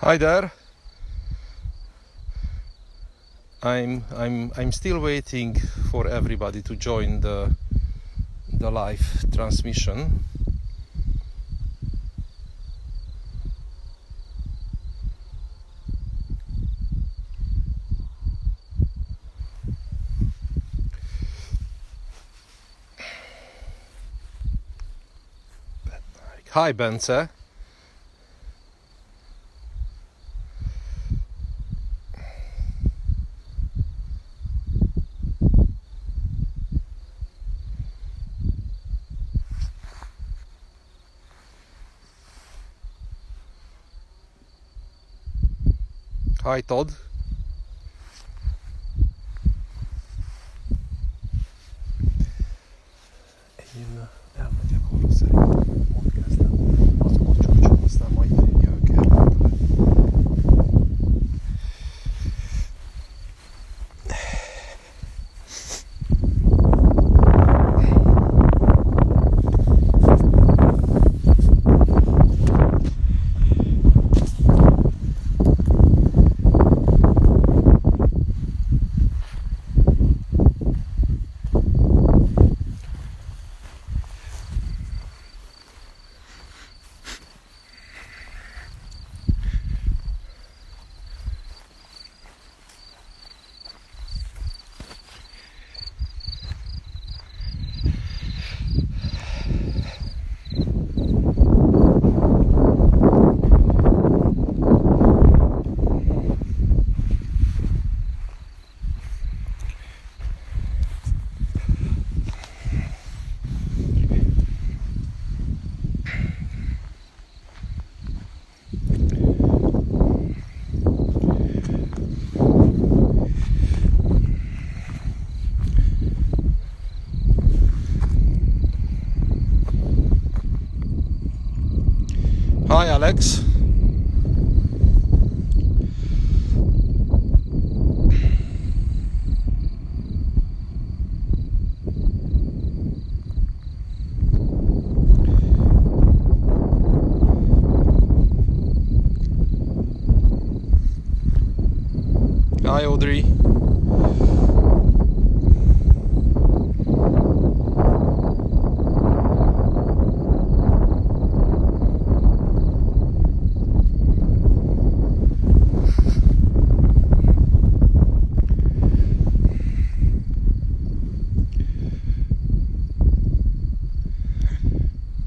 Hi there. I'm still waiting for everybody to join the live transmission. Hi Bence. Hi Todd. Én elmegyek arra szerintem, ott kezdem, azt korcsolcsom, aztán majd jövök el. Hi Alex. Hi Audrey.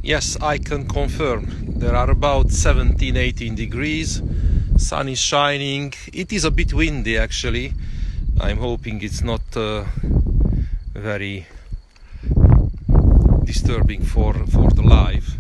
Yes, I can confirm. There are about 17-18 degrees. Sun is shining. It is a bit windy actually. I'm hoping it's not very disturbing for the live.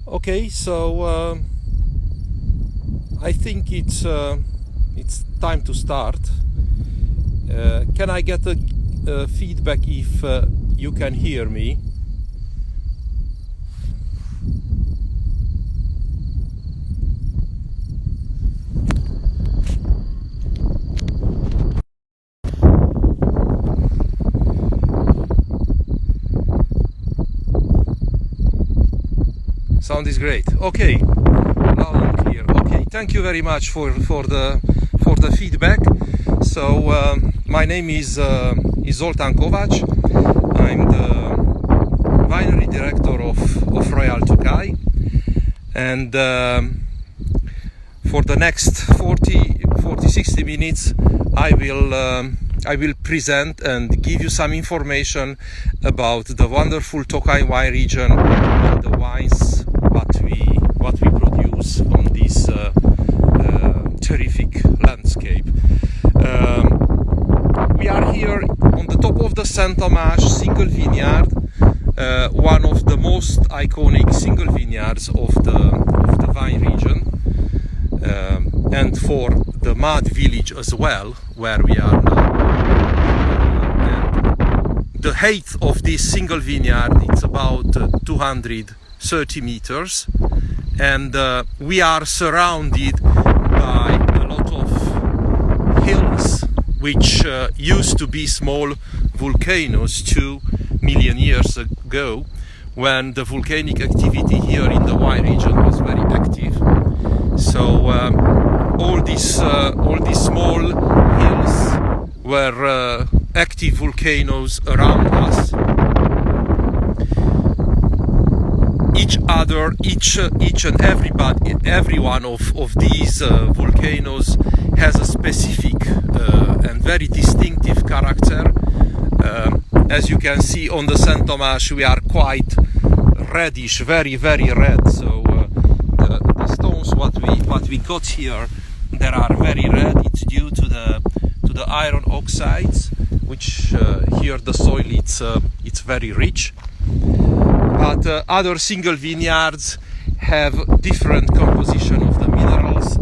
Okay, so I think it's time to start. Can I get a feedback if you can hear me? Sound is great. Okay, loud and clear. Okay, thank you very much for the feedback. So my name is Zoltán Kovács. I'm the winery director of Royal Tokaji, and for the next 40-60 minutes I will present and give you some information about the wonderful Tokaji wine region and the wines what we produce on this terrific landscape. We are here on the top of the Saint Tomasz single vineyard, one of the most iconic single vineyards of the wine region, and for the mud village as well, where we are now. And the height of this single vineyard is about 230 meters, and we are surrounded by a lot of hills which used to be small volcanoes 2 million years ago, when the volcanic activity here in the wine region was very active. So all these small hills were active volcanoes around us. Each and every one of these volcanoes has a specific and very distinctive character. As you can see on the Saint Tomasz, we are quite reddish, very red. So the stones what we got here, they are very red. It's due to the iron oxides, which here the soil it's very rich. But other single vineyards have different composition of the minerals.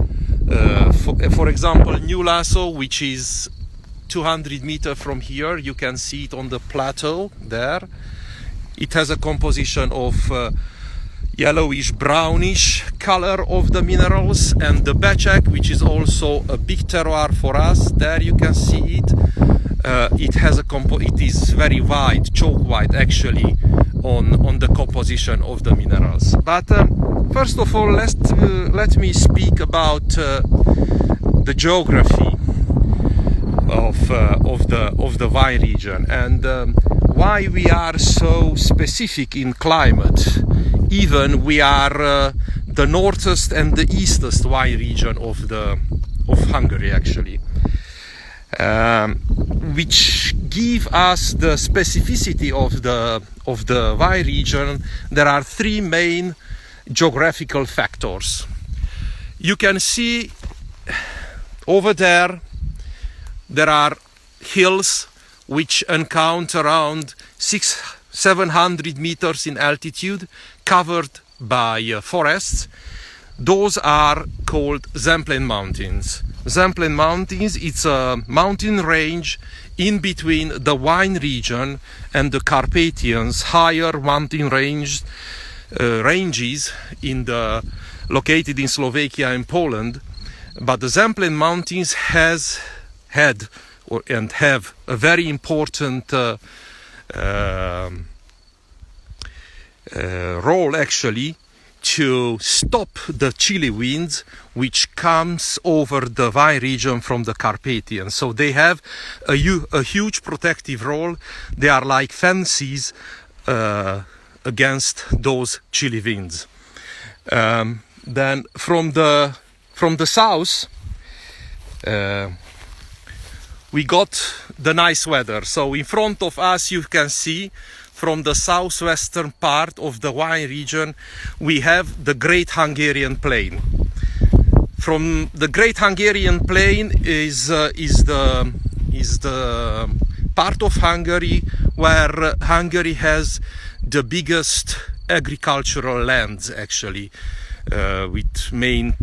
For example, New Lasso, which is 200 meters from here, you can see it on the plateau there. It has a composition of yellowish brownish color of the minerals, and the Becek, which is also a big terroir for us, there you can see it. It is very white, chalk white actually, on the composition of the minerals. But first of all, let me speak about the geography of the wine region, and why we are so specific in climate. Even we are the northest and the eastest wine region of Hungary actually, which give us the specificity of the wine region. There are three main geographical factors. You can see over there are hills which encounter around 600-700 meters in altitude, covered by forests. Those are called Zemplén Mountains. Zemplén Mountains, it's a mountain range in between the wine region and the Carpathians, higher mountain ranges located in Slovakia and Poland. But the Zemplén Mountains have a very important role actually to stop the chilly winds which comes over the wine region from the Carpathians. So they have a huge protective role. They are like fences against those chilly winds. Then from the south we got the nice weather. So in front of us you can see, from the southwestern part of the wine region, we have the Great Hungarian Plain. From the Great Hungarian Plain is the part of Hungary where Hungary has the biggest agricultural lands actually, with main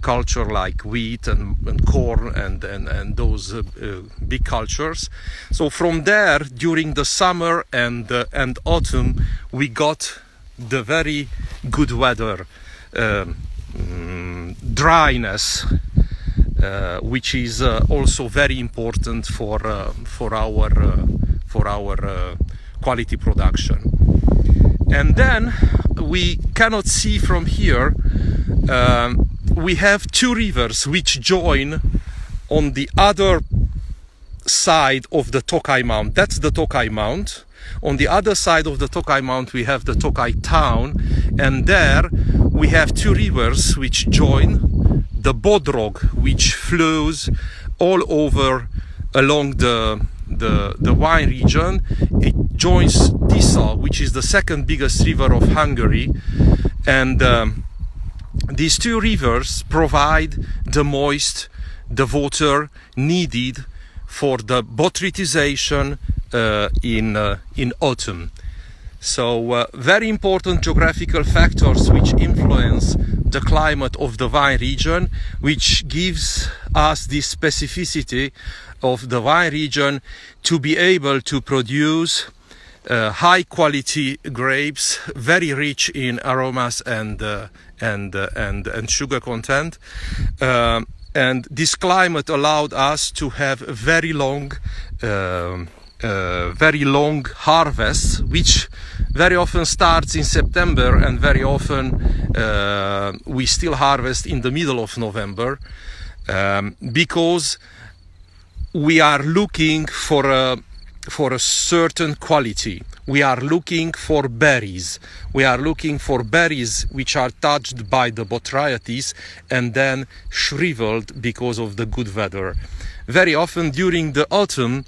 culture like wheat and corn and those big cultures. So from there, during the summer and autumn, we got the very good weather, dryness, which is also very important for our quality production. And then we cannot see from here we have two rivers which join on the other side of the Tokai Mount. That's the Tokai Mount. On the other side of the Tokai Mount we have the Tokai town, and there we have two rivers which join. The Bodrog, which flows all over along the wine region. It joins Tisza, which is the second biggest river of Hungary, and these two rivers provide the water needed for the botrytization in autumn. So very important geographical factors which influence the climate of the wine region, which gives us the specificity of the wine region to be able to produce high quality grapes, very rich in aromas and sugar content. And this climate allowed us to have very long harvests, which very often starts in September, and very often we still harvest in the middle of November, because we are looking for a certain quality. We are looking for berries. We are looking for berries which are touched by the botrytis and then shriveled because of the good weather. Very often during the autumn,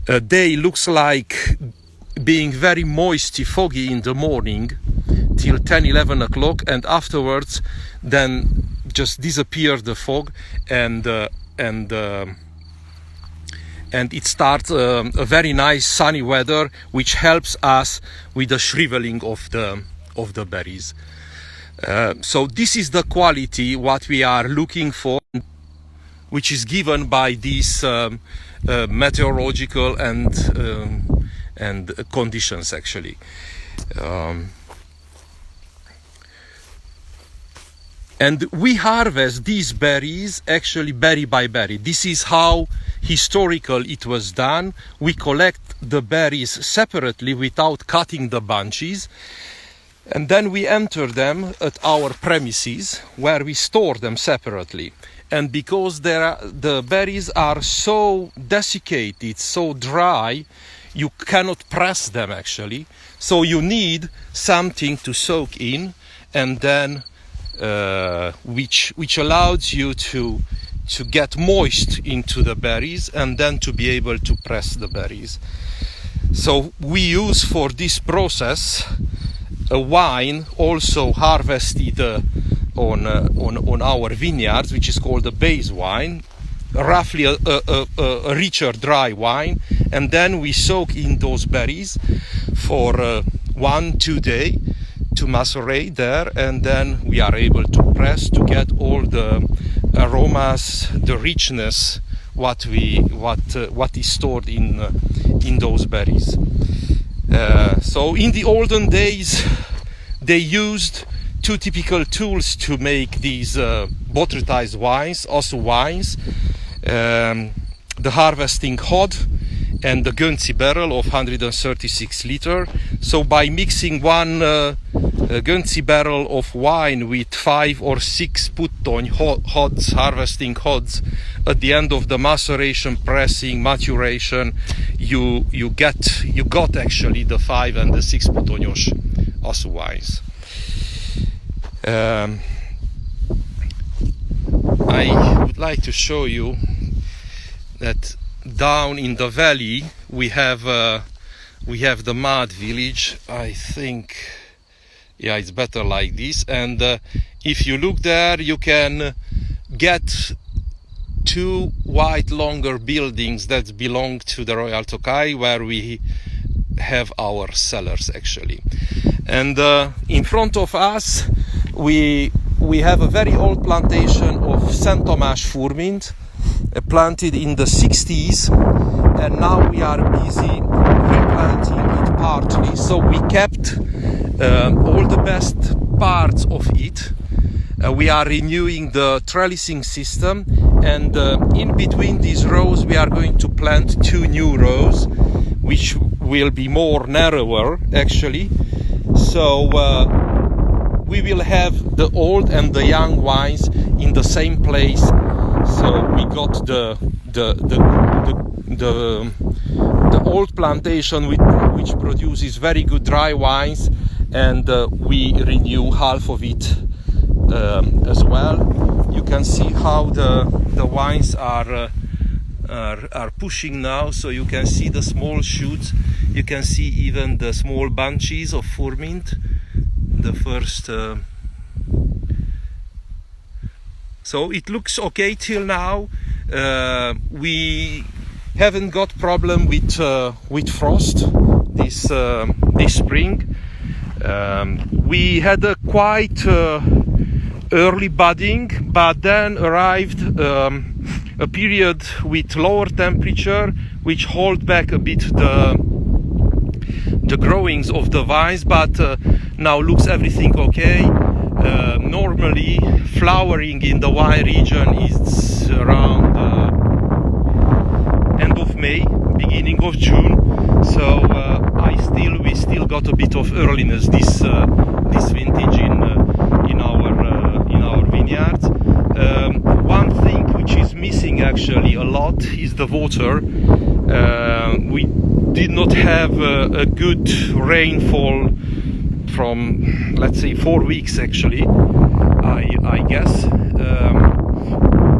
a day looks like being very moisty, foggy in the morning till 10-11 o'clock, and afterwards then just disappears the fog, and it starts a very nice sunny weather, which helps us with the shriveling of the berries. So this is the quality what we are looking for, which is given by these meteorological and conditions actually. And we harvest these berries actually berry by berry. This is how historical it was done. We collect the berries separately without cutting the bunches, and then we enter them at our premises where we store them separately. And because the berries are so desiccated, so dry, you cannot press them actually. So you need something to soak in, and then which allows you to get moist into the berries and then to be able to press the berries. So we use for this process a wine also harvested on our vineyards, which is called a base wine, roughly a richer dry wine, and then we soak in those berries for 1-2 days to macerate there, and then we are able to press to get all the aromas, the richness what is stored in those berries. So in the olden days they used two typical tools to make these botrytized wines, also wines, the harvesting hod and the Gönci barrel of 136 liter. So by mixing one Gönci barrel of wine with 5 or 6 put-on hods, harvesting hods, at the end of the maceration, pressing, maturation, you got actually the 5 and the 6 Bhutan Yash also wines. I would like to show you that down in the valley we have the mud village. I think, yeah, it's better like this. And if you look there, you can get 2 white longer buildings that belong to the Royal Tokai, where we have our cellars actually. And in front of us we have a very old plantation of Saint Tamás Furmint, planted in the 60s, and now we are busy replanting it partly. So we kept all the best parts of it. We are renewing the trellising system, and in between these rows we are going to plant 2 new rows, which will be more narrower actually. So we will have the old and the young wines in the same place. So we got the old plantation which produces very good dry wines, and we renew half of it as well. You can see how the wines are pushing now. So you can see the small shoots. You can see even the small bunches of furmint. The first. So it looks okay till now. We haven't got problem with frost this spring. We had a quite early budding, but then arrived a period with lower temperature, which hold back a bit the growings of the vines. But now looks everything okay. Normally flowering in the wine region is around end of May, beginning of June. So we still got a bit of earliness this vintage in our vineyards. One thing which is missing actually a lot is the water. We did not have a good rainfall from, let's say, 4 weeks actually, I guess.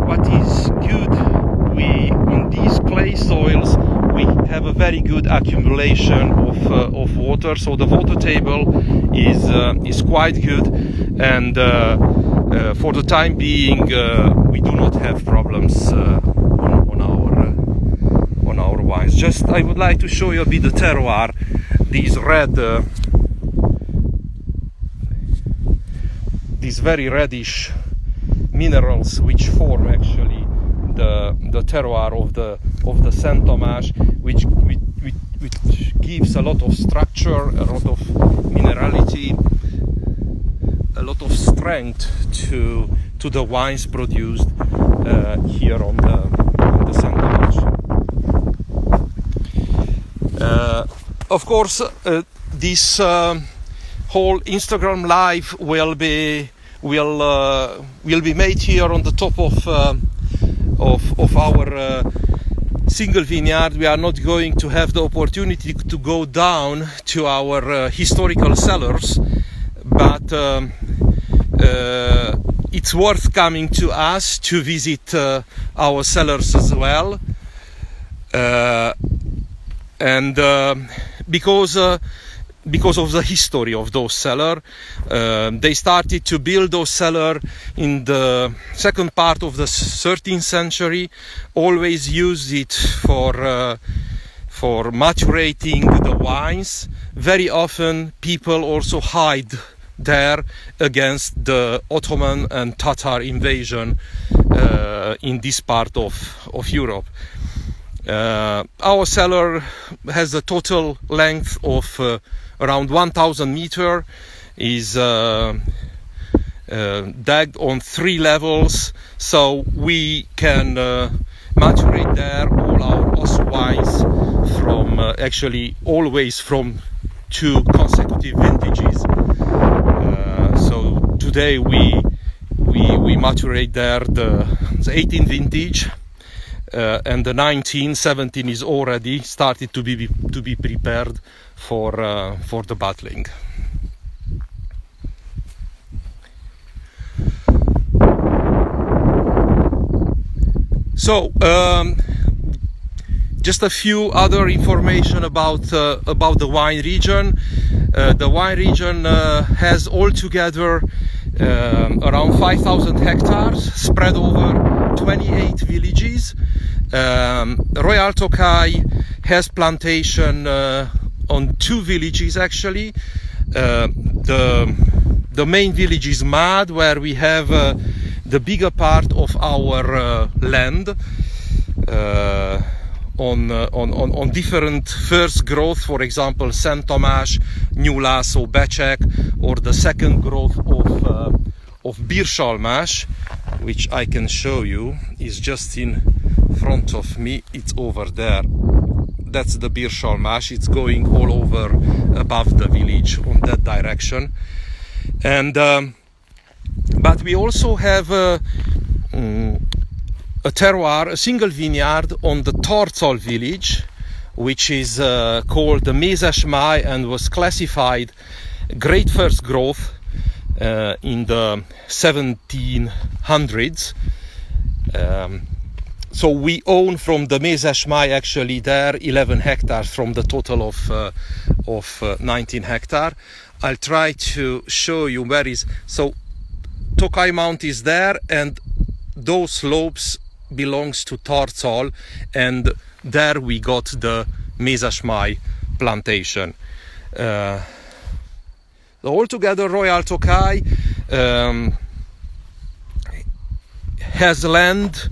What is good, on these clay soils we have a very good accumulation of water, so the water table is quite good, and for the time being we do not have problems on our wines. Just I would like to show you a bit the terroir, these red these very reddish minerals which form actually the terroir of the Saint Thomas, which gives a lot of structure, a lot of minerality, a lot of strength to the wines produced here on the Saint Thomas. Of course, this whole Instagram live will be made here on the top of our single vineyard. We are not going to have the opportunity to go down to our historical cellars, but it's worth coming to us to visit our cellars as well, and because of the history of those cellars. They started to build those cellars in the second part of the 13th century, always used it for maturating the wines. Very often people also hide there against the Ottoman and Tatar invasion in this part of Europe. Our cellar has a total length of around 1,000 meters, is dug on 3 levels, so we can maturate there all our Os wines from actually always from 2 consecutive vintages. So today we maturate there the 18th vintage. And the 1917 is already started to be prepared for the bottling. So just a few other information about the wine region. The wine region has altogether around 5,000 hectares spread over 28 villages. Royal Tokaji has plantation on 2 villages actually. The main village is Mad, where we have the bigger part of our land on different first growth, for example Saint Thomas, New Lasso, Becek, or the second growth of Bircsalmás, which I can show you, is just in front of me. It's over there. That's the Bircsalmás. It's going all over above the village on that direction. And but we also have a terroir, a single vineyard on the Tarcal village, which is called the Mézes Máj and was classified great first growth in the 1700s. So we own from the Mézes Máj actually there 11 hectares from the total of 19 hectares. I'll try to show you where is. So Tokaji Mount is there, and those slopes belongs to Tarcal, and there we got the Mézes Máj plantation. Altogether, Royal Tokaji has land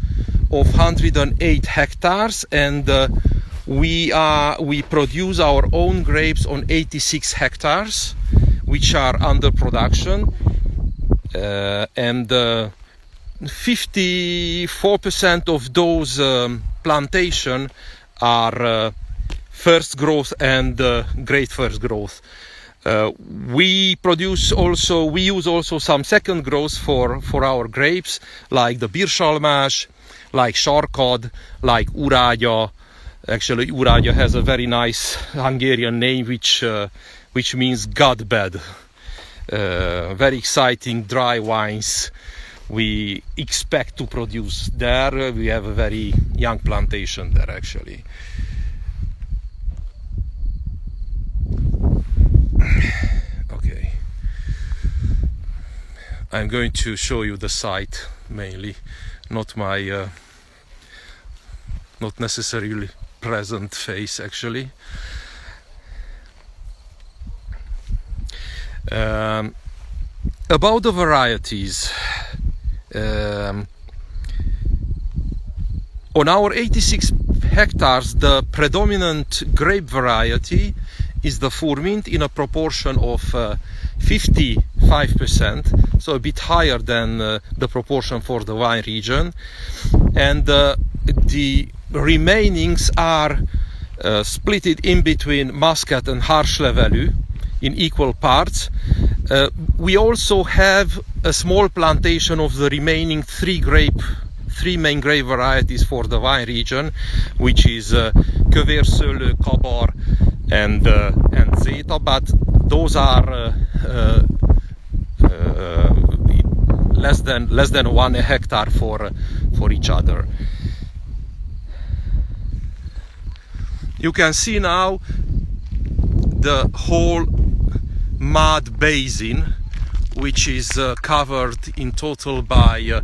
of 108 hectares, and we produce our own grapes on 86 hectares, which are under production, and 54% of those plantation are first growth and great first growth. We use also some second growth for our grapes, like the Birsalmás, like Sarkad, like Urágya. Actually, Urágya has a very nice Hungarian name, which means God bed. Very exciting dry wines we expect to produce there. We have a very young plantation there actually. Okay, I'm going to show you the site mainly, not my not necessarily present face actually. About the varieties, on our 86 hectares, the predominant grape variety is the Furmint in a proportion of 55%, so a bit higher than the proportion for the wine region, and the remainings are split in between Muscat and Harsh-Levelű in equal parts. We also have a small plantation of the remaining three main grape varieties for the wine region, which is Kövér-Szőlő, Kabar, and Zeta, but those are less than 1 hectare for each other. You can see now the whole mud basin, which is covered in total by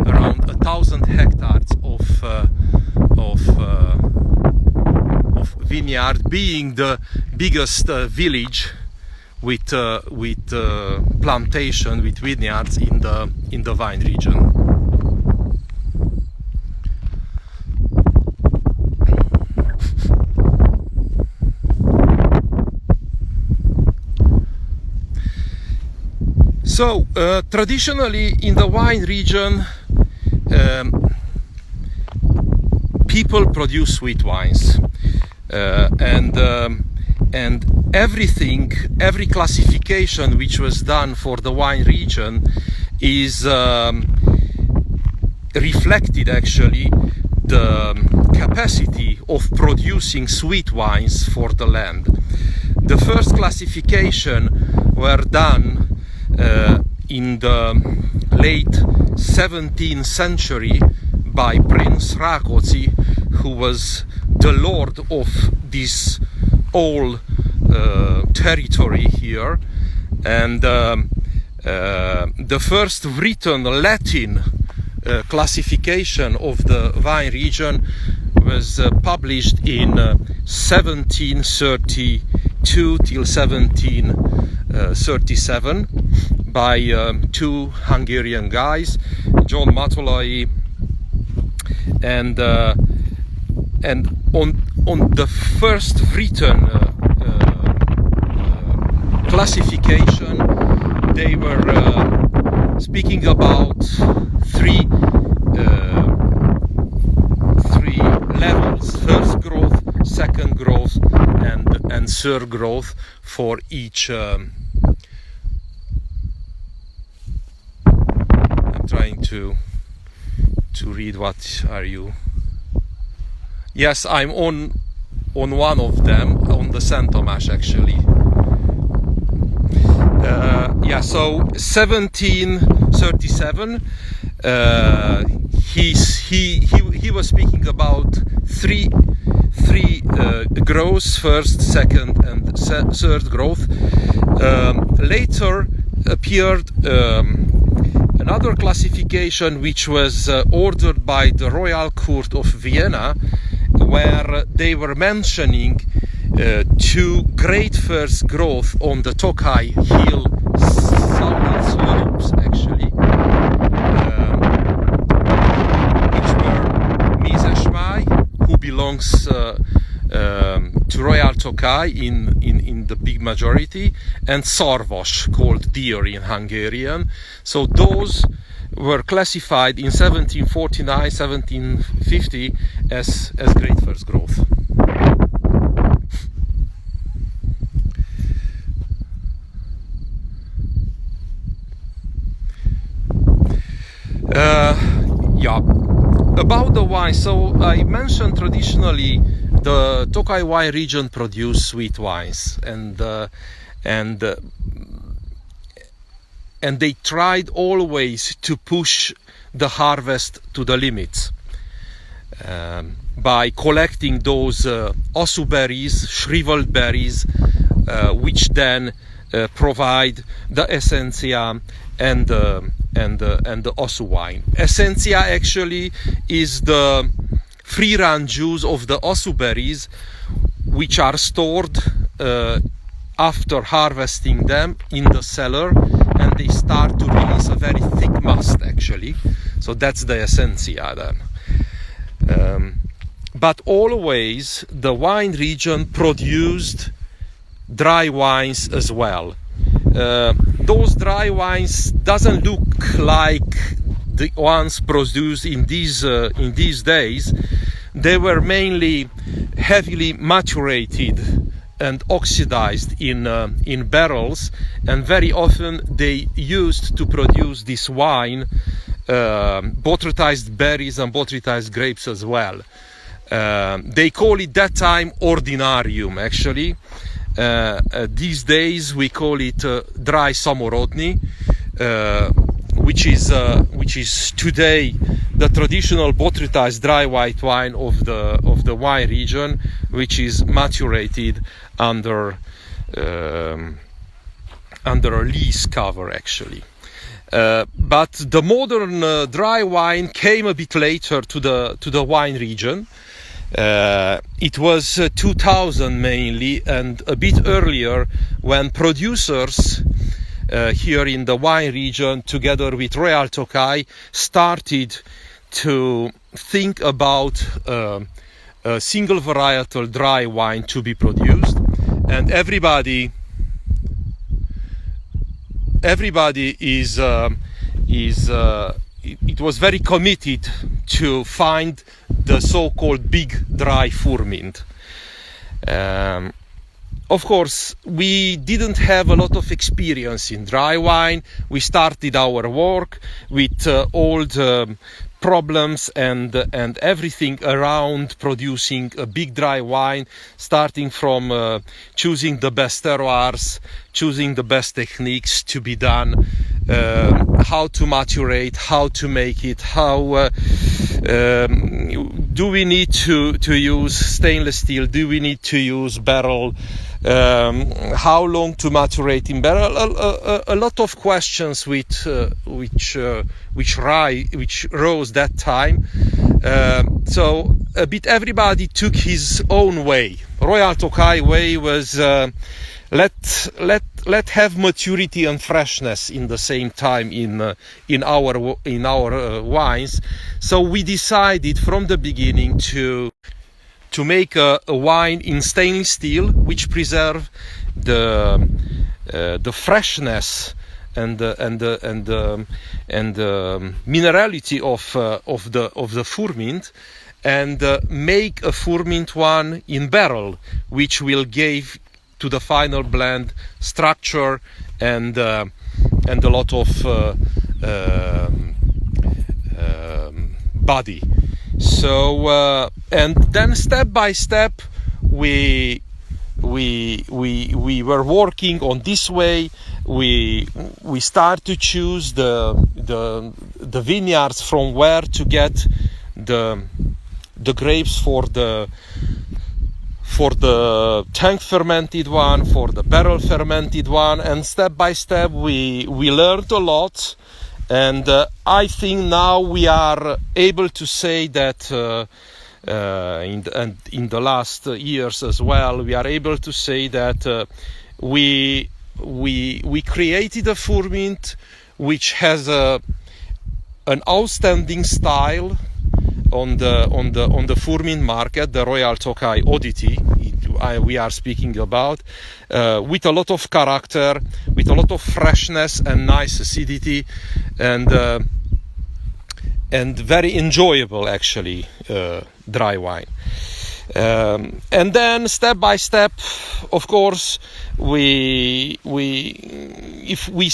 around 1,000 hectares of vineyard, being the biggest village with plantation, with vineyards in the wine region. So traditionally in the wine region, people produce sweet wines, and every classification which was done for the wine region is reflected actually the capacity of producing sweet wines for the land. The first classification were done in the late 17th century by Prince Rákóczi, who was the lord of this whole territory here, and the first written Latin classification of the wine region was published in 1732 till 1737 by two Hungarian guys, John Matolai, and on the first written classification, they were speaking about three levels: first growth, second growth, and third growth for each to read. What are you? Yes, I'm on one of them, on the Saint Tomás actually. Yeah, so 1737. He was speaking about three growths: first, second, and third growth. Later appeared another classification which was ordered by the Royal Court of Vienna, where they were mentioning two great first growth on the Tokaji hill southern slopes actually, which were Mézesmány, who belongs to Royal Tokaji in the big majority, and Szarvas, called deer in Hungarian. So those were classified in 1749, 1750 as great first growth. Yeah, about the wine. So I mentioned traditionally the Tokaji wine region produce sweet wines, and they tried always to push the harvest to the limits by collecting those osu berries, shriveled berries, which then provide the essentia and the osu wine. Essentia actually is the free run juice of the osu berries, which are stored after harvesting them in the cellar, and they start to release a very thick must actually. So that's the essentia then. But always the wine region produced dry wines as well. Those dry wines doesn't look like the ones produced in these days. They were mainly heavily maturated and oxidized in barrels, and very often they used to produce this wine botrytized berries and botrytized grapes as well. They call it that time ordinarium actually. These days we call it dry samorodny, which is today the traditional botrytized dry white wine of the wine region, which is maturated under a lees cover actually. But the modern dry wine came a bit later to the wine region. It was 2000 mainly, and a bit earlier, when producers here in the wine region, together with Royal Tokaji, started to think about a single varietal dry wine to be produced, and everybody it was very committed to find the so-called big dry Furmint. Of course, we didn't have a lot of experience in dry wine. We started our work with all the problems and everything around producing a big dry wine, starting from choosing the best terroirs, choosing the best techniques to be done, how to maturate, how to make it, how do we need to use stainless steel, do we need to use barrel, how long to maturate in barrel, a lot of questions which rose that time. So a bit everybody took his own way. Royal Tokaji way was let have maturity and freshness in the same time in our wines. So we decided from the beginning to make a wine in stainless steel, which preserve the freshness and the minerality of the Furmint, and make a Furmint one in barrel, which will give to the final blend structure and a lot of body. So and then step by step we were working on this way. We start to choose the vineyards from where to get the grapes for the tank fermented one, for the barrel fermented one, and step by step we learned a lot. And I think now we are able to say that in the last years as well, we are able to say that we created a Furmint which has an outstanding style on the Furmint market, the Royal Tokaji Oddity we are speaking about, with a lot of character, with a lot of freshness and nice acidity, and very enjoyable actually dry wine. And then step by step, of course, if we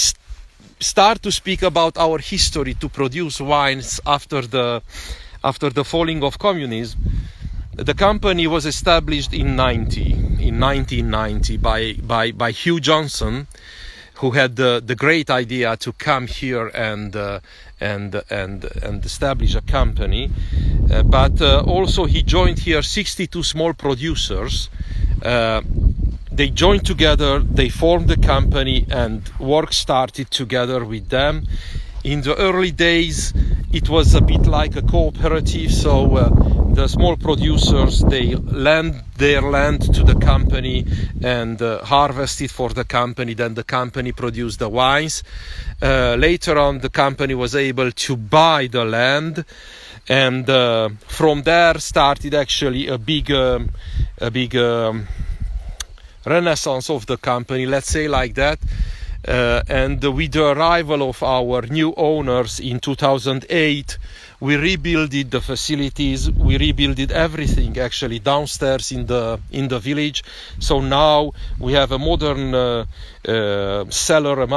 start to speak about our history to produce wines after the falling of communism, the company was established in 1990 by Hugh Johnson, who had the great idea to come here and establish a company. But also he joined here 62 small producers. They joined together, they formed the company, and work started together with them. In the early days, it was a bit like a cooperative, so the small producers, they lend their land to the company and harvest it for the company. Then the company produced the wines. Later on, the company was able to buy the land, and from there started actually a big renaissance of the company, let's say like that. And with the arrival of our new owners in 2008, we rebuilt the facilities, we rebuilt everything actually downstairs in the village. So now we have a modern cellar, a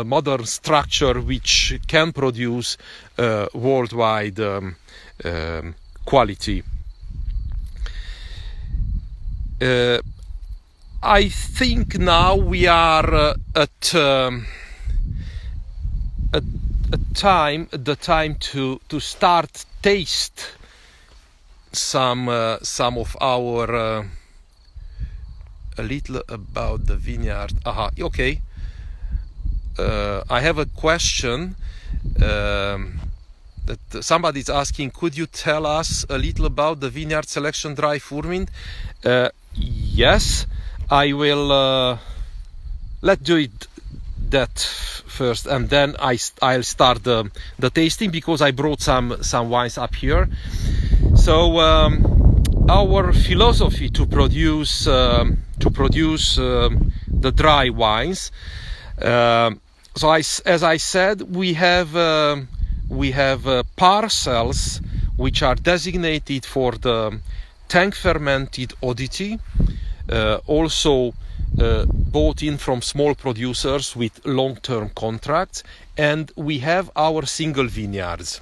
modern structure which can produce worldwide quality. I think now we are at the time to start taste some of our a little about the vineyard. Okay. I have a question that somebody's asking. Could you tell us a little about the Vineyard Selection Dry Furmint? Yes. I will let's do it that first, and then I'll start the tasting, because I brought some wines up here. So our philosophy to produce the dry wines. So as I said, we have parcels which are designated for the tank fermented oddity. Also bought in from small producers with long-term contracts, and we have our single vineyards.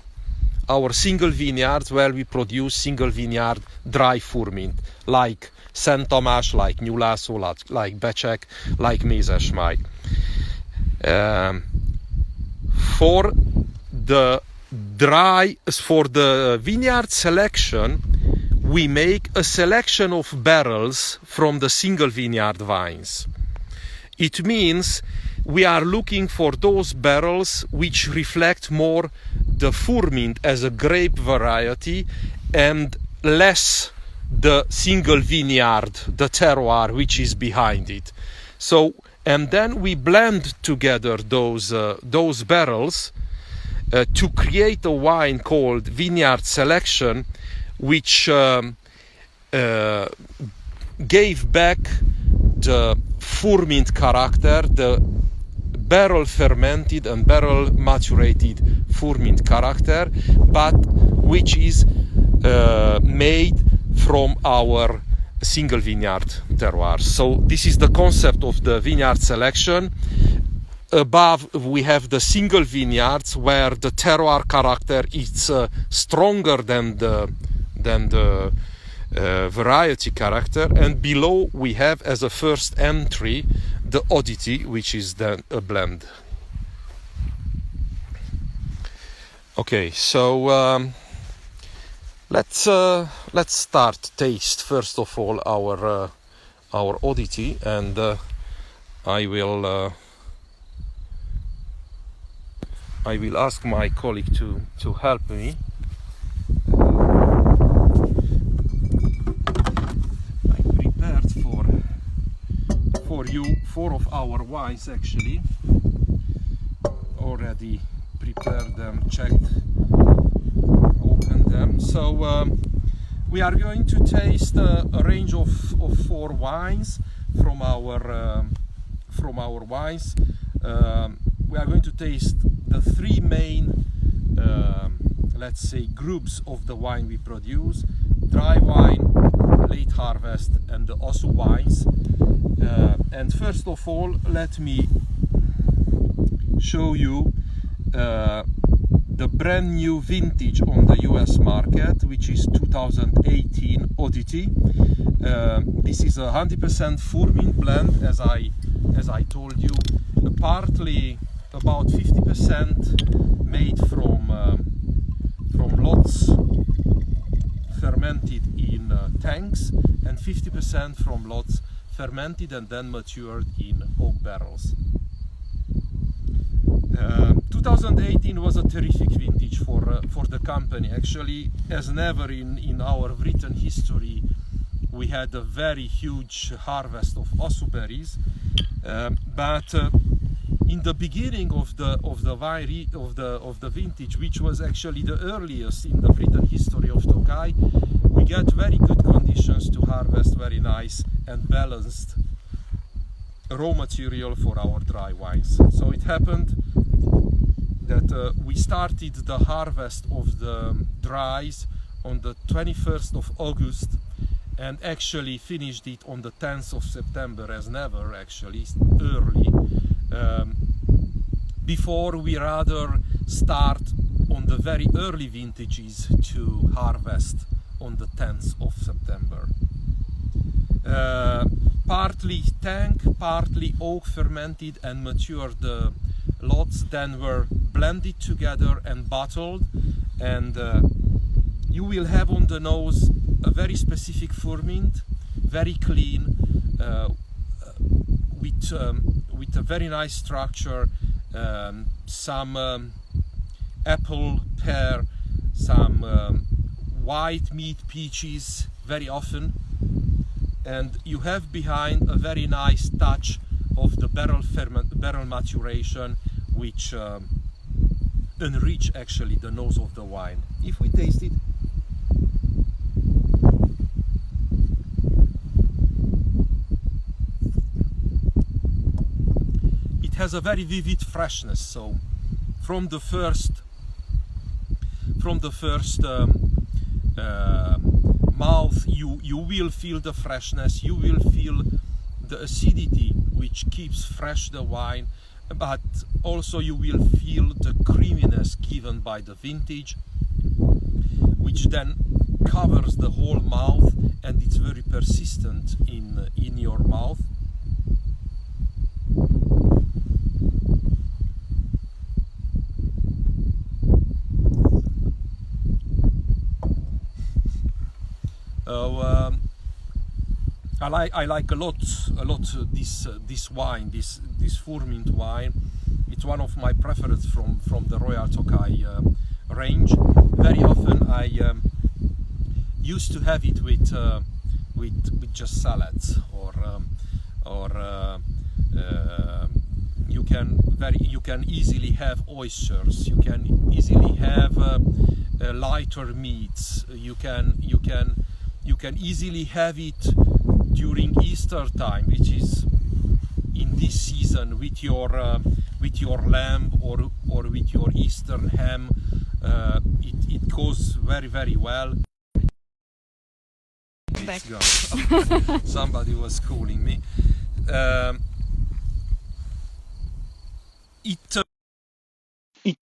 Our single vineyards where we produce single vineyard dry Furmint, like Szent Tamás, like Nyulászó, like Becsek, like Mézesmáj. For the vineyard selection, we make a selection of barrels from the single vineyard vines. It means we are looking for those barrels which reflect more the Furmint as a grape variety and less the single vineyard, the terroir which is behind it. So, and then we blend together those barrels to create a wine called Vineyard Selection, which gave back the Furmint character, the barrel fermented and barrel maturated Furmint character, but which is made from our single vineyard terroir. So this is the concept of the vineyard selection. above we have the single vineyards where the terroir character is stronger than the variety character, and below we have as a first entry the oddity, which is then a blend. Okay, so let's start taste first of all our oddity, and I will ask my colleague to help me. I prepared for you 4 of our wines, actually. Already prepared them, checked, opened them. So we are going to taste a range of 4 wines from our wines. We are going to taste the 3 main, let's say, groups of the wine we produce: dry wine, late harvest, and the Osu wines. And first of all, let me show you the brand new vintage on the US market, which is 2018 Oddity. This is a 100% Furmin blend, as I told you, partly about 50% made from lots fermented in tanks, and 50% from lots fermented and then matured in oak barrels. 2018 was a terrific vintage for the company. Actually, as never in our written history, we had a very huge harvest of Osu berries, but in the beginning of the vintage, which was actually the earliest in the written history of Tokai, we got very good conditions to harvest very nice and balanced raw material for our dry wines. So it happened that we started the harvest of the dries on the 21st of August and actually finished it on the 10th of September, as never, actually early, before we rather start on the very early vintages to harvest on the 10th of September. Partly tank, partly oak fermented and matured lots, then were blended together and bottled, and you will have on the nose a very specific Furmint, very clean, with a very nice structure, some apple, pear, some white meat peaches very often, and you have behind a very nice touch of the barrel maturation, which enrich actually the nose of the wine. If we taste it, it has a very vivid freshness. So from the first mouth, you will feel the freshness, you will feel the acidity which keeps fresh the wine, but also you will feel the creaminess given by the vintage, which then covers the whole mouth, and it's very persistent in your mouth. I like a lot this wine, this Furmint wine. It's one of my preferates from the Royal Tokai range. Very often I used to have it with just salads, or you can easily have oysters. You can easily have lighter meats. You can easily have it during Easter time, which is in this season, with your lamb or with your Eastern ham. It goes very well. It's gone. Somebody was calling me.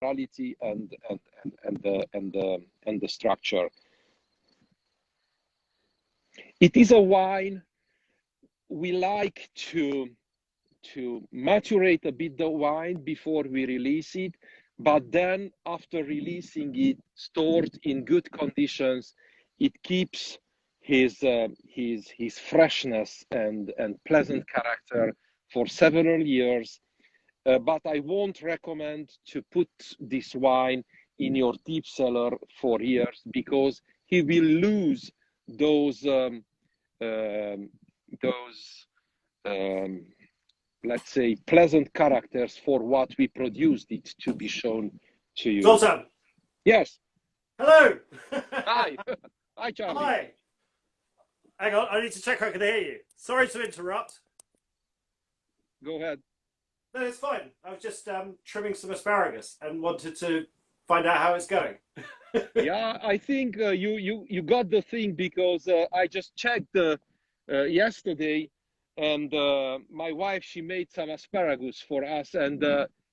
reality and the structure. It is a wine we like to maturate a bit the wine before we release it, but then after releasing it, stored in good conditions, it keeps his freshness and pleasant character for several years. But I won't recommend to put this wine in your deep cellar for years, because he will lose those let's say pleasant characters for what we produced it to be shown to you. Zoltán. Yes. Hello. Hi. Hi, Charlie. Hi. Hang on, I need to check I can hear you. Sorry to interrupt. Go ahead. No, it's fine. I was just trimming some asparagus and wanted to find out how it's going. Yeah, I think you got the thing, because I just checked yesterday, and my wife, she made some asparagus for us, and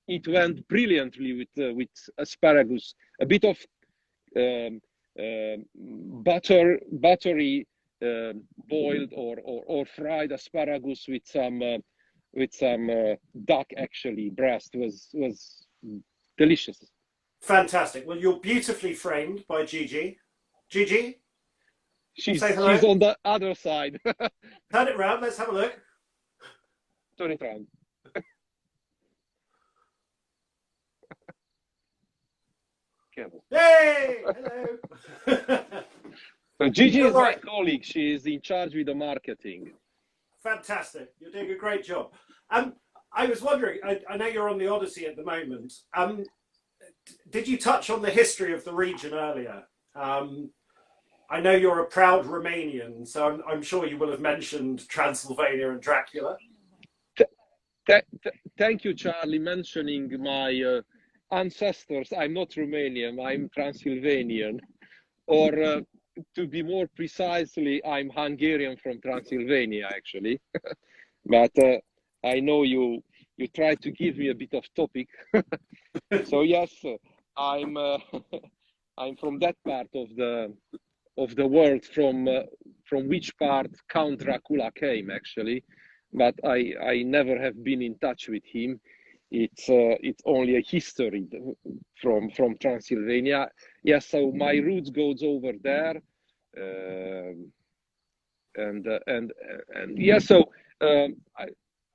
it went brilliantly with asparagus. A bit of buttery boiled or fried asparagus with some duck, actually breast, was delicious. Fantastic. Well, you're beautifully framed by Gigi. Gigi? She's Say hello. she's on the other side. Turn it round, let's have a look. Turn it around. Hey! Hello! So Gigi is my colleague. She is in charge with the marketing. Fantastic. You're doing a great job. I was wondering, I know you're on the Odyssey at the moment. Did you touch on the history of the region earlier? I know you're a proud Romanian, so I'm sure you will have mentioned Transylvania and Dracula. Thank you, Charlie, mentioning my ancestors. I'm not Romanian, I'm Transylvanian. Or to be more precisely, I'm Hungarian from Transylvania, actually. But I know you try to give me a bit of topic. So yes, I'm I'm from that part of the world, from which part Count Dracula came, actually. But I never have been in touch with him. It's only a history from Transylvania. Yes, so my roots goes over there, and yeah. So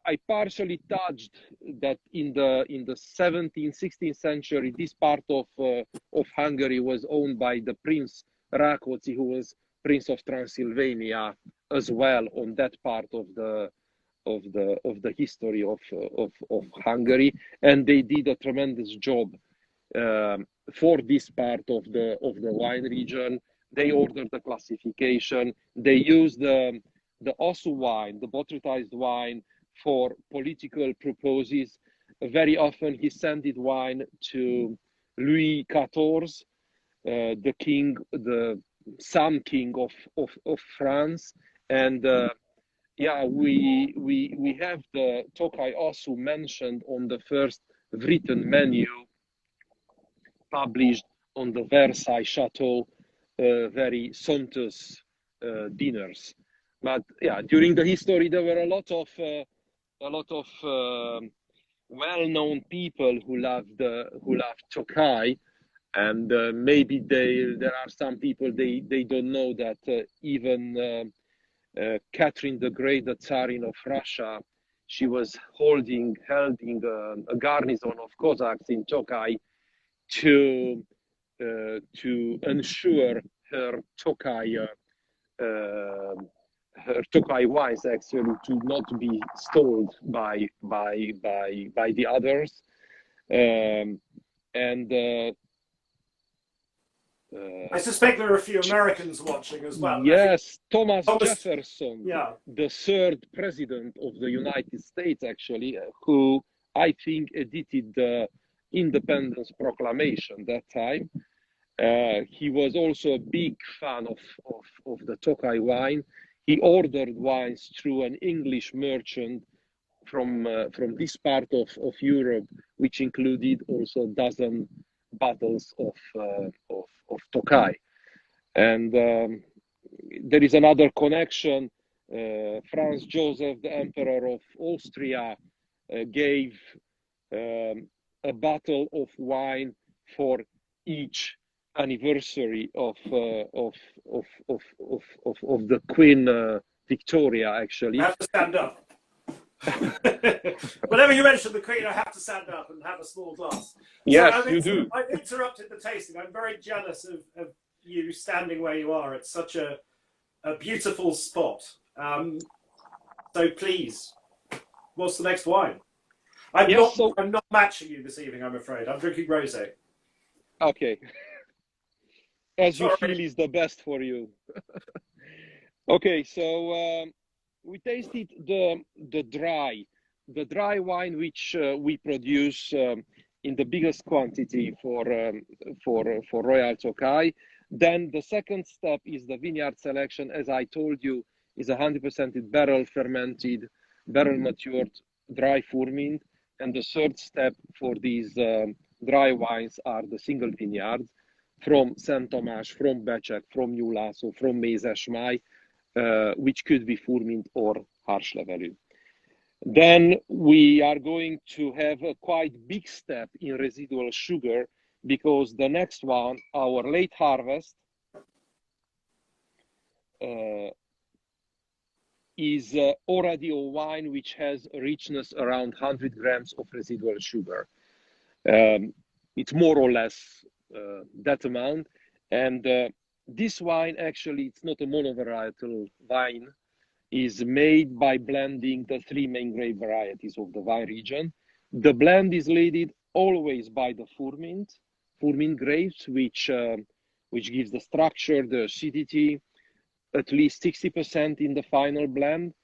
I partially touched that in the 17th, 16th century, this part of Hungary was owned by the Prince Rákóczi, who was Prince of Transylvania as well, on that part of the history of Hungary, and they did a tremendous job for this part of the wine region. They ordered the classification. They used the Osu wine, the botrytized wine, for political purposes. Very often he sent it wine to Louis XIV, the king, the Sun King of France, and yeah, we have the Tokai Osu mentioned on the first written menu published on the Versailles Chateau, very sumptuous dinners. But yeah, during the history there were a lot of well-known people who loved Tokai, and maybe there are some people they don't know that even Catherine the Great, the Tsarina of Russia, she was holding a garrison of Cossacks in Tokai to ensure her Tokai wines actually to not be stolen by the others, and I suspect there are a few Americans watching as well. Yes, Thomas Jefferson, yeah, the third president of the United States, actually, who I think edited the Independence Proclamation that time. He was also a big fan of the Tokai wine. He ordered wines through an English merchant from this part of Europe, which included also a dozen bottles of Tokai. And there is another connection. Franz Joseph, the Emperor of Austria, gave a bottle of wine for each anniversary of the Queen Victoria. Actually, I have to stand up. Whenever you mention the Queen, I have to stand up and have a small glass. Yes, Sorry, you do. I've interrupted the tasting. I'm very jealous of you standing where you are. It's such a beautiful spot. So please, what's the next wine? I'm not matching you this evening, I'm afraid. I'm drinking rosé. Okay. As you feel is the best for you. Okay, so we tasted the dry wine which we produce in the biggest quantity for Royal Tokai. Then the second step is the vineyard selection. As I told you, is 100% barrel fermented, barrel matured, dry fourmint. And the third step for these dry wines are the single vineyards from Szent Tamás, from Becsek, from New László, from Mézesmáj, which could be fourmint or harsh levelű. Then we are going to have a quite big step in residual sugar, because the next one, our late harvest, is already a wine which has a richness around 100 grams of residual sugar. It's more or less that amount. And this wine, actually, it's not a monovarietal wine, is made by blending the three main grape varieties of the wine region. The blend is led always by the fourmint grapes, which gives the structure, the acidity, at least 60% in the final blend.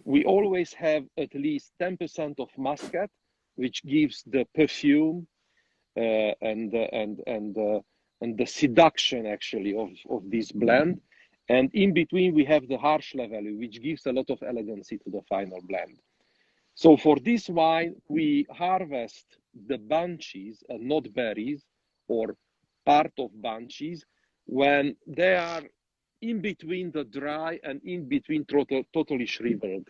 We always have at least 10% of muscat, which gives the perfume and the seduction actually of this blend. And in between we have the harsh level, which gives a lot of elegancy to the final blend. So for this wine, we harvest the bunches and not berries, or part of bunches, when they are in between the dry and in between totally shriveled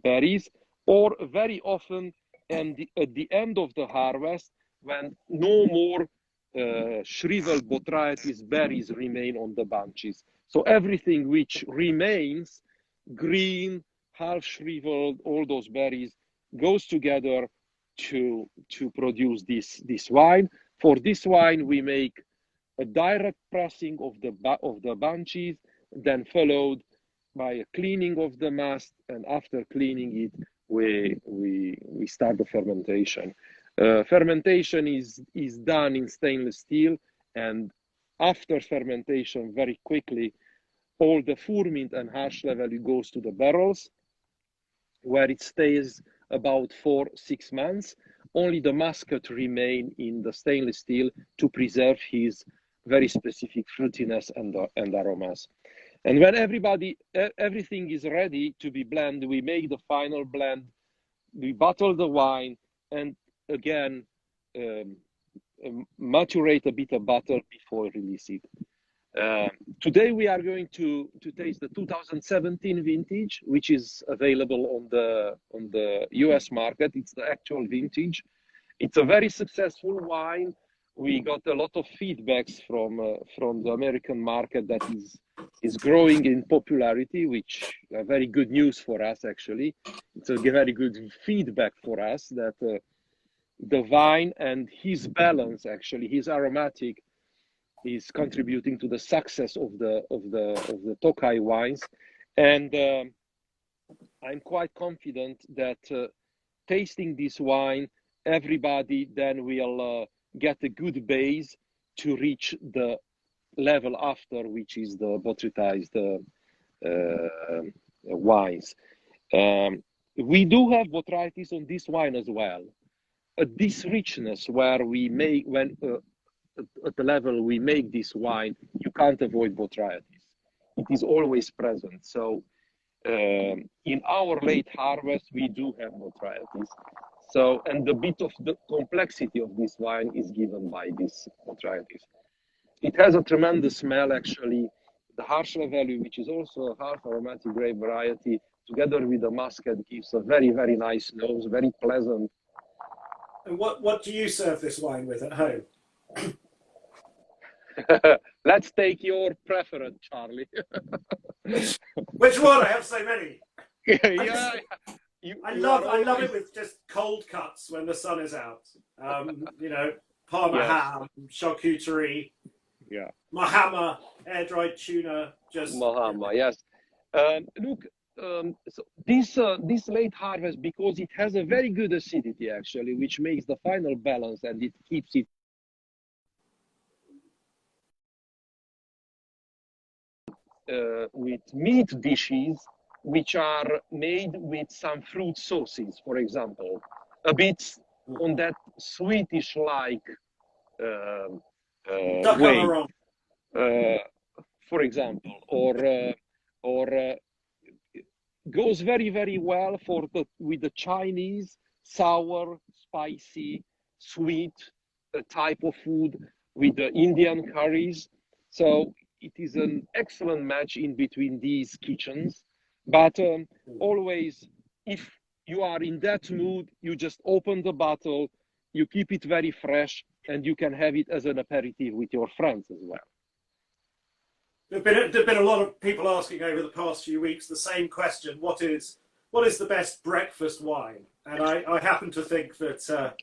berries, or very often and at the end of the harvest, when no more shriveled botrytis berries remain on the bunches. So everything which remains, green, half shriveled, all those berries, goes together to produce this wine. For this wine, we make a direct pressing of the bunches, then followed by a cleaning of the mast, and after cleaning it, we start the fermentation. Fermentation is done in stainless steel, and after fermentation, very quickly, all the fourmint and harsh level goes to the barrels, where it stays about 4-6 months. Only the muscat remain in the stainless steel to preserve his very specific fruitiness and aromas. And when everything is ready to be blended, we make the final blend, we bottle the wine, and again maturate a bit of bottle before release it. Today we are going to taste the 2017 vintage, which is available on the US market. It's the actual vintage. It's a very successful wine. We got a lot of feedbacks from the American market that is growing in popularity, which are very good news for us, actually. It's a very good feedback for us that the wine and his balance, actually, his aromatic, is contributing to the success of the Tokai wines. And I'm quite confident that tasting this wine, everybody then will get a good base to reach the level after, which is the botrytized wines. We do have botrytis on this wine as well. This richness where we make, at the level we make this wine, you can't avoid botrytis. It is always present. So In our late harvest, we do have botrytis. So, and a bit of the complexity of this wine is given by this botrytis. It has a tremendous smell, actually. The Harshla value, which is also a half aromatic grape variety, together with the muscat, gives a very, very nice nose, very pleasant. And what do you serve this wine with at home? Let's take your preference, Charlie. Which one? I have so many. Yeah, I love it with just cold cuts when the sun is out. You know, Parma ham, charcuterie. Yeah. Mahama, air-dried tuna. Just Mahama, yes. Look, so this late harvest, because it has a very good acidity actually, which makes the final balance and it keeps it with meat dishes which are made with some fruit sauces, for example, a bit on that Swedish like way, for example, or goes very, very well with the Chinese sour, spicy, sweet type of food, with the Indian curries. So it is an excellent match in between these kitchens. But always, if you are in that mood, you just open the bottle, you keep it very fresh, and you can have it as an aperitif with your friends as well. There've been a lot of people asking over the past few weeks the same question: what is the best breakfast wine? And I happen to think that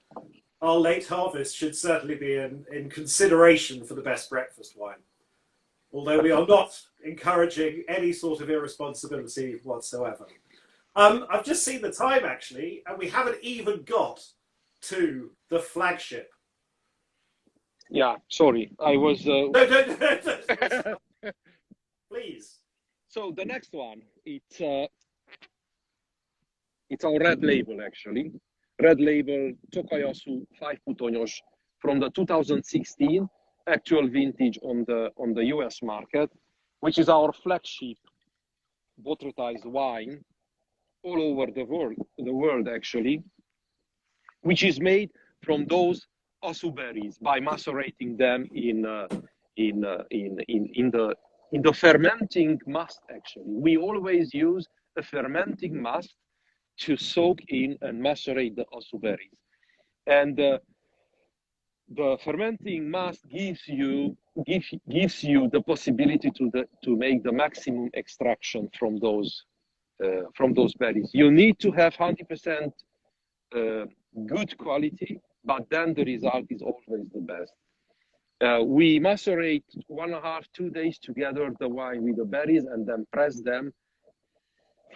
our late harvest should certainly be in consideration for the best breakfast wine. Although we are not encouraging any sort of irresponsibility whatsoever. I've just seen the time actually, and we haven't even got to the flagship. Yeah, sorry, I was. No. Please. So the next one, it's our red label actually. Red label Tokaji 5 Putonyos from the 2016 actual vintage on the US market, which is our flagship botrytized wine all over the world actually, which is made from those asu berries by macerating them in the fermenting must. Actually, we always use a fermenting must to soak in and macerate the asu berries, and the fermenting must gives you the possibility to make the maximum extraction from those berries. You need to have 100% good quality, but then the result is always the best. We macerate 1.5-2 days together the wine with the berries and then press them.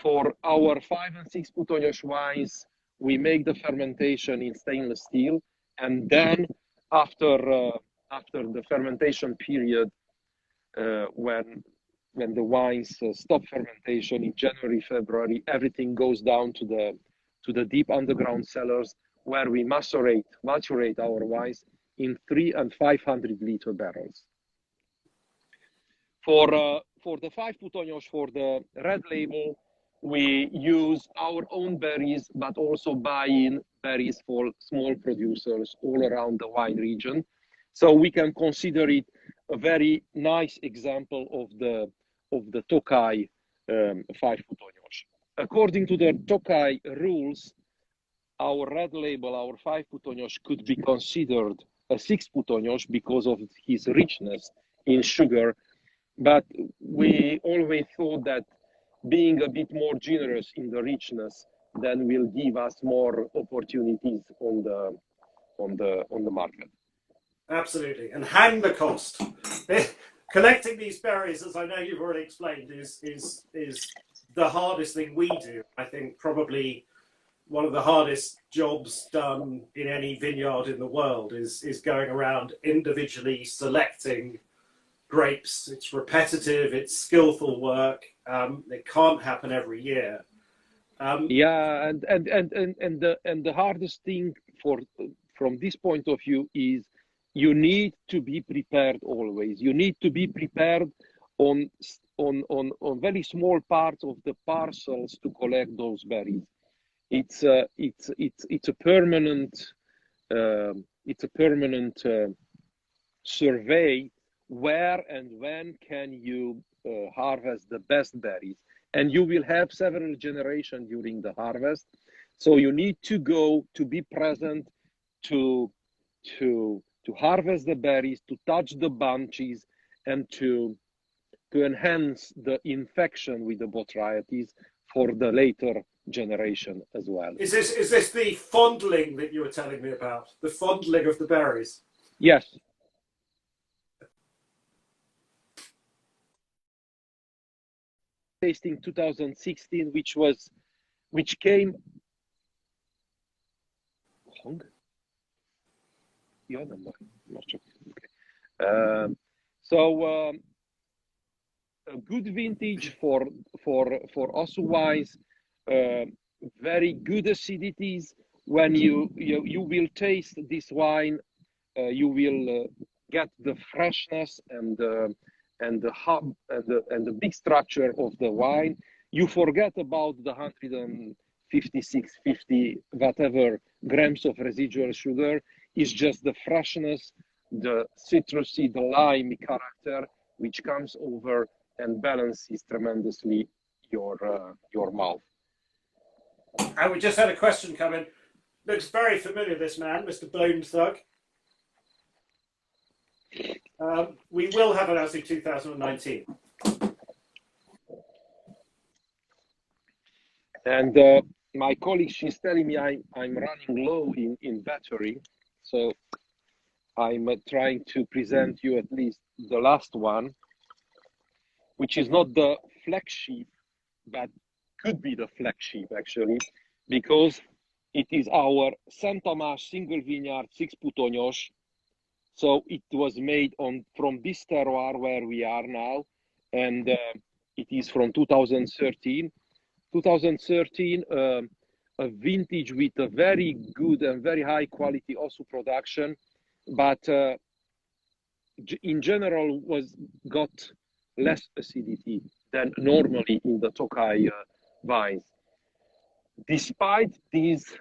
For our 5 and 6 Putonyos wines, we make the fermentation in stainless steel, and then after the fermentation period, when the wines stop fermentation in January, February, everything goes down to the deep underground cellars where we macerate our wines in 300 and 500 liter barrels. For the 5 Putonyos, for the red label, we use our own berries, but also buy in berries for small producers all around the wine region. So we can consider it a very nice example of the Tokaji 5 Putonyos. According to the Tokaji rules, our red label, our 5 Putonyos, could be considered a 6 Putonyos because of his richness in sugar. But we always thought that being a bit more generous in the richness then will give us more opportunities on the market. Absolutely, and hang the cost. Collecting these berries, as I know you've already explained, is the hardest thing we do. I think probably one of the hardest jobs done in any vineyard in the world is going around individually selecting grapes. It's repetitive, it's skillful work. It can't happen every year. Yeah, and the hardest thing from this point of view is you need to be prepared always. You need to be prepared on on very small parts of the parcels to collect those berries. It's a permanent survey where and when can you harvest the best berries, and you will have several generations during the harvest. So you need to go to be present to harvest the berries, to touch the bunches, and to enhance the infection with the botrytis for the later generation as well. Is this the fondling that you were telling me about? The fondling of the berries? Yes. Tasting 2016, which came. So a good vintage for Osu wines, very good acidities. When you will taste this wine, you will get the freshness and the hub and the big structure of the wine. You forget about the 156, 50 whatever grams of residual sugar. It's just the freshness, the citrusy, the limey character, which comes over and balances tremendously your mouth. And we just had a question come in. Looks very familiar, this man, Mr. Bone Thug. We will have an Osu 2019. And my colleague, she's telling me I'm running low in battery, so I'm trying to present you at least the last one, which is not the flagship, but could be the flagship actually, because it is our Szent Tamás single vineyard 6 Bhutan. So it was made from this terroir where we are now, and it is from 2013. 2013, a vintage with a very good and very high quality Osu production, but in general got less acidity than normally in the Tokaji vines. Despite this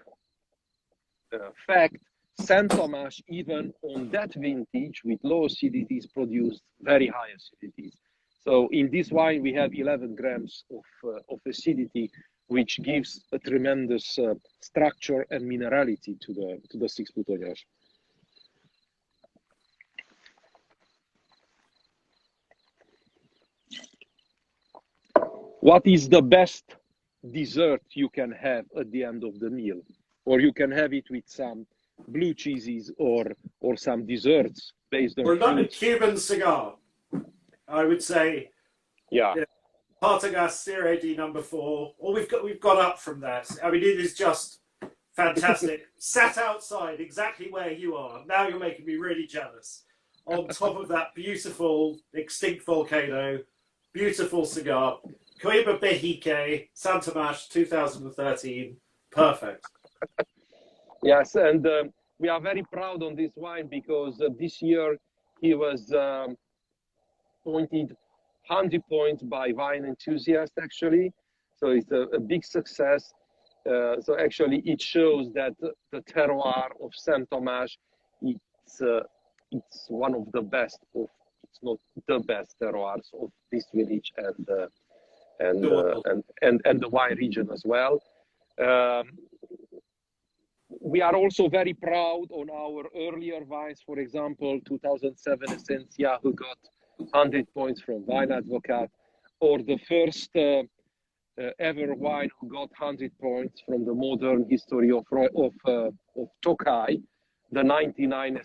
fact, Szent Tamás, even on that vintage with low acidities, produced very high acidities. So in this wine, we have 11 grams of acidity, which gives a tremendous structure and minerality to the 6 Bhutan Yash. What is the best dessert you can have at the end of the meal? Or you can have it with some blue cheeses or some desserts based on We're a Cuban cigar, I would say. Yeah. Partagas Sire D number 4. Or we've got up from that. I mean, it is just fantastic. Sat outside exactly where you are. Now you're making me really jealous. On top of that beautiful extinct volcano, beautiful cigar. Coiba Behike, Szent Tamás 2013. Perfect. Yes, and we are very proud on this wine because this year he was pointed 100 points by Wine Enthusiast actually. So it's a big success. So actually it shows that the terroir of Szent Tamás, it's one of the best of, it's not the best terroirs of this village and the wine region as well. We are also very proud on our earlier wines, for example, 2007 Essentia, who got 100 points from Wine Advocate, or the first ever wine who got 100 points from the modern history of Tokaji, the 99